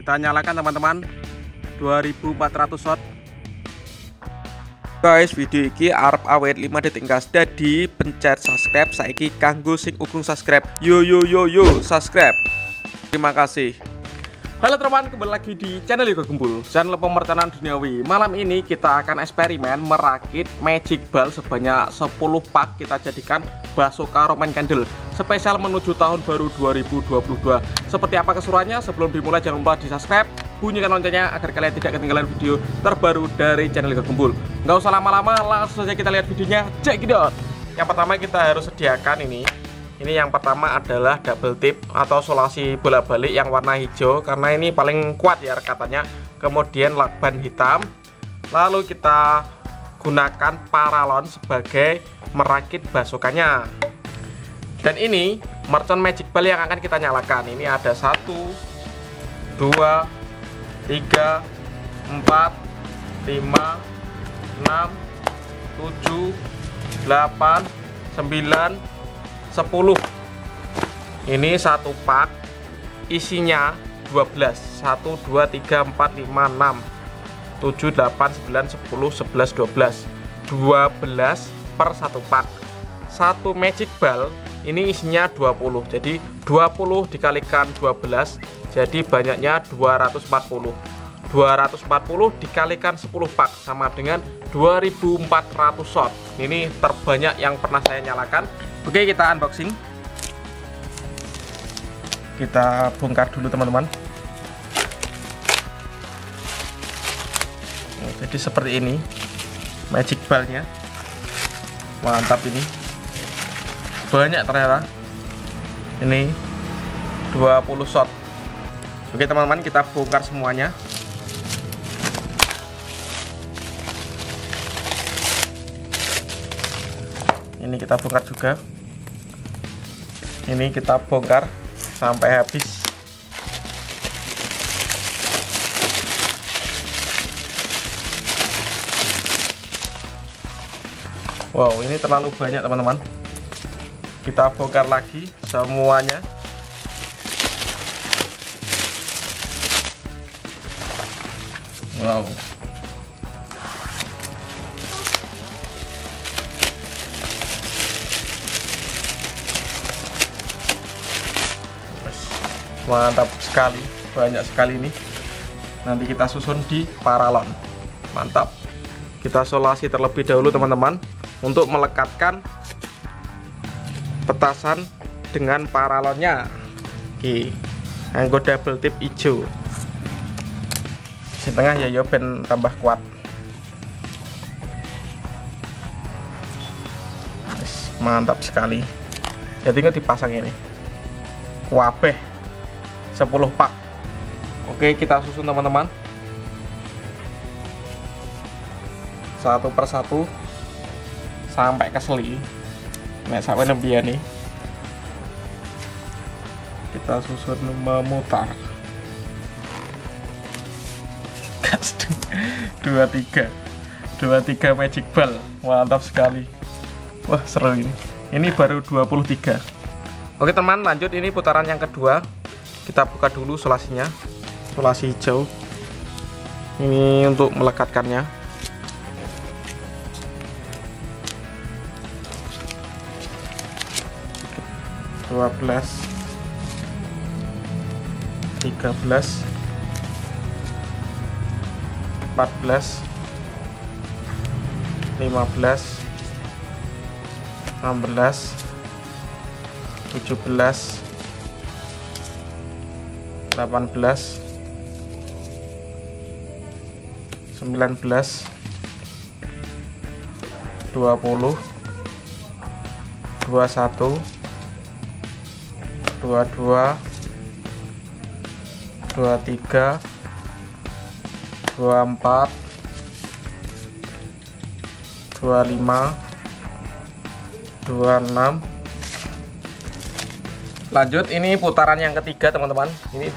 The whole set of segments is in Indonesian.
Kita nyalakan teman-teman, 2400 watt. Guys, video ini arep awet 5 detik gas. Jadi pencet subscribe saiki kanggo sing urung subscribe. Yo subscribe. Terima kasih. Halo teman, kembali lagi di channel Yoga Gembul, channel pemertahanan duniawi. Malam ini kita akan eksperimen merakit magic ball sebanyak 10 pak. Kita jadikan Basoka Roman Candle spesial menuju tahun baru 2022. Seperti apa keseruannya? Sebelum dimulai jangan lupa di subscribe, bunyikan loncengnya agar kalian tidak ketinggalan video terbaru dari channel Yoga Gembul. Nggak usah lama-lama, langsung saja kita lihat videonya. Check it out. Yang pertama kita harus sediakan ini yang pertama adalah double tip atau solasi bolak-balik yang warna hijau, karena ini paling kuat ya rekatannya. Kemudian lakban hitam. Lalu kita gunakan paralon sebagai merakit basokanya. Dan ini mercon magic ball yang akan kita nyalakan. Ini ada 1, 2, 3, 4, 5, 6, 7, 8, 9, 10. Ini satu pak isinya 12. 1 2 3 4 5 6 7 8 9 10 11 12 per satu pak. Satu magic ball ini isinya 20. Jadi 20 dikalikan 12 jadi banyaknya 240. 240 dikalikan 10 pak sama dengan 2400 watt. Ini terbanyak yang pernah saya nyalakan. Oke, kita unboxing. Kita bongkar dulu teman-teman. Jadi seperti ini magic ballnya. Mantap ini. Banyak ternyata. Ini 20 shot. Oke teman-teman, kita bongkar semuanya. Ini kita bongkar juga. Ini kita bongkar sampai habis. Wow, ini terlalu banyak teman-teman. Kita bongkar lagi semuanya. Wow. Mantap sekali, banyak sekali ini. Nanti kita susun di paralon. Mantap. Kita solasi terlebih dahulu teman-teman untuk melekatkan petasan dengan paralonnya. Oke, anggo double tip hijau. Di tengah ya yo ben tambah kuat. Mantap sekali. Jadi nggak dipasang ini. Wabeh 10 pak. Oke, kita susun teman-teman satu persatu sampai ke seli. Nah, sampai nembian nih kita susun memutar. 23 magic ball. Mantap sekali. Wah, seru ini. Ini baru 23. Oke teman, lanjut. Ini putaran yang kedua. Kita buka dulu solasinya, solasi hijau. Ini untuk melekatkannya. Dua belas, 13, 14, 15, 16, 17, 18, 19, 20, 21, 22, 23, 24, 25, 26. Lanjut, ini putaran yang ketiga teman-teman. Ini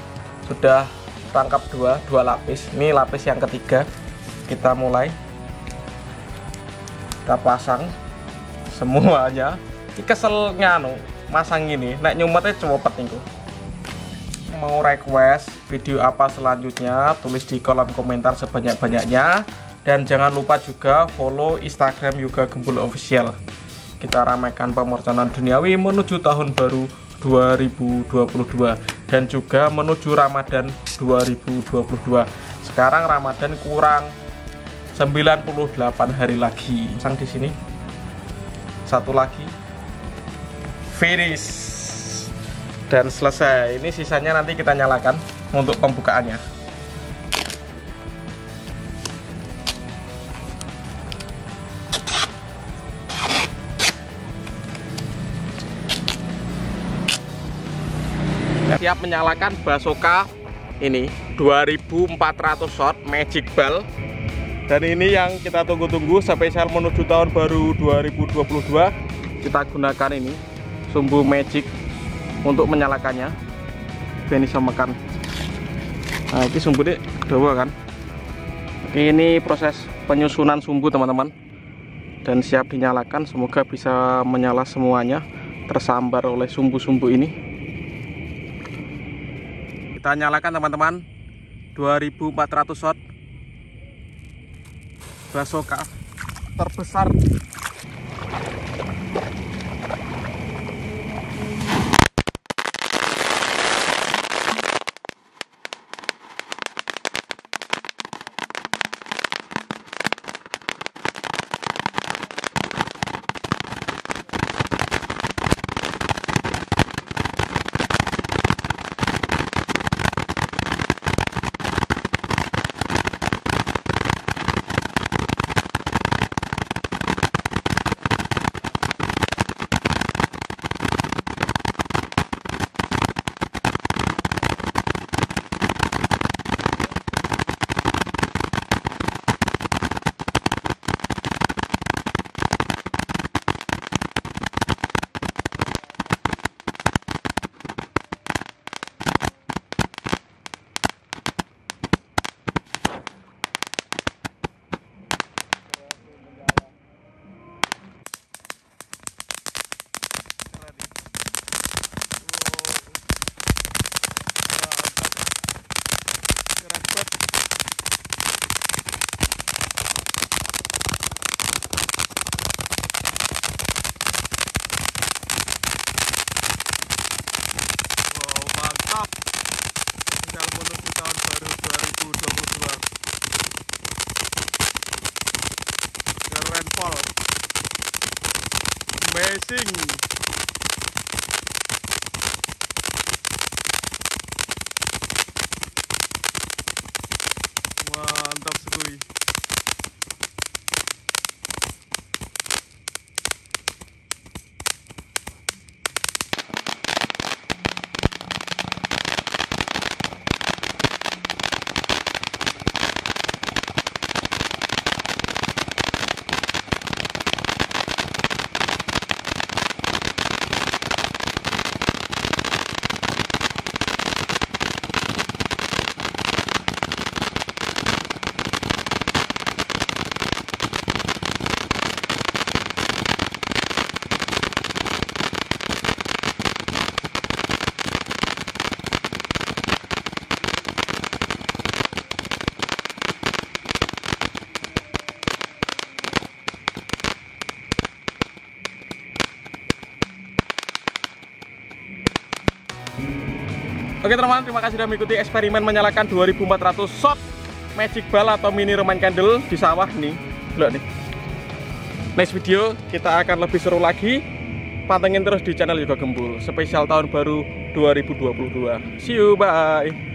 sudah rangkap dua lapis. Ini lapis yang ketiga. Kita mulai. Kita pasang semuanya. Ini keselnya masang ini, nek nyumetnya cepet niku. mau request video apa selanjutnya, tulis di kolom komentar sebanyak-banyaknya. Dan jangan lupa juga follow Instagram Yoga Gembul Official. Kita ramaikan pemersonaan duniawi menuju tahun baru 2022 dan juga menuju Ramadan 2022. Sekarang Ramadan kurang 98 hari lagi. Sang di sini. Satu lagi. Finish. Dan selesai. Ini sisanya nanti kita nyalakan untuk pembukaannya. Siap menyalakan Basoka ini 2400 shot magic ball, dan ini yang kita tunggu-tunggu spesial menuju tahun baru 2022. Kita gunakan ini sumbu magic untuk menyalakannya. Ini sama makan. Nah, ini sumbu deh dua kan. Ini proses penyusunan sumbu teman-teman, dan siap dinyalakan. Semoga bisa menyala semuanya, tersambar oleh sumbu-sumbu ini. Kita nyalakan teman-teman, 2400 shot Basoka terbesar. Menuju tahun baru 2022. Keren pol. Amazing. Mantap sekali. Oke teman-teman, terima kasih sudah mengikuti eksperimen menyalakan 2400 shot magic ball atau mini remind candle di sawah nih. Lihat nih. Next video kita akan lebih seru lagi. Pantengin terus di channel Yoga Gembul spesial tahun baru 2022. See you, bye.